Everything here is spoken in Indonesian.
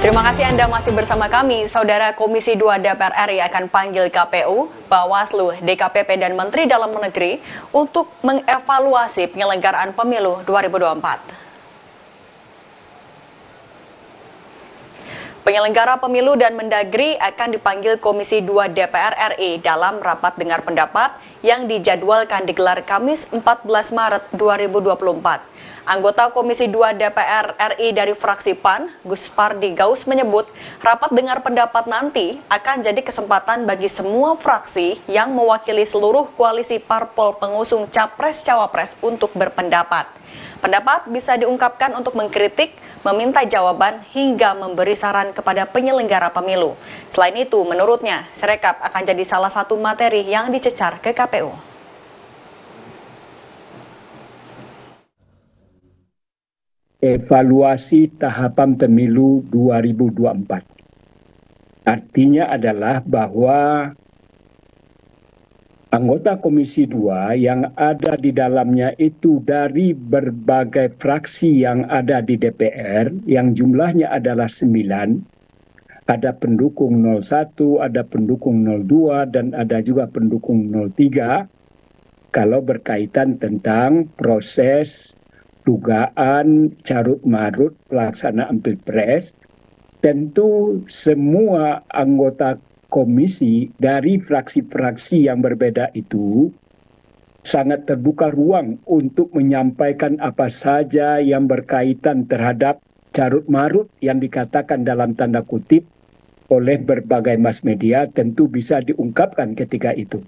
Terima kasih Anda masih bersama kami. Saudara Komisi 2 DPR RI akan panggil KPU, Bawaslu, DKPP, dan Menteri Dalam Negeri untuk mengevaluasi penyelenggaraan pemilu 2024. Penyelenggara pemilu dan Mendagri akan dipanggil Komisi 2 DPR RI dalam rapat dengar pendapat yang dijadwalkan digelar Kamis 14 Maret 2024. Anggota Komisi 2 DPR RI dari fraksi PAN, Gus Pardi Gaus menyebut rapat dengar pendapat nanti akan jadi kesempatan bagi semua fraksi yang mewakili seluruh koalisi parpol pengusung Capres-Cawapres untuk berpendapat. Pendapat bisa diungkapkan untuk mengkritik, meminta jawaban, hingga memberi saran kepada penyelenggara pemilu. Selain itu, menurutnya, Sirekap akan jadi salah satu materi yang dicecar ke KPU. Evaluasi tahapan pemilu 2024. Artinya adalah bahwa anggota Komisi 2 yang ada di dalamnya itu dari berbagai fraksi yang ada di DPR, yang jumlahnya adalah 9, ada pendukung 01, ada pendukung 02, dan ada juga pendukung 03, kalau berkaitan tentang proses dugaan carut-marut pelaksanaan Pilpres, tentu semua anggota komisi dari fraksi-fraksi yang berbeda itu sangat terbuka ruang untuk menyampaikan apa saja yang berkaitan terhadap carut-marut yang dikatakan dalam tanda kutip oleh berbagai mass media, tentu bisa diungkapkan ketika itu.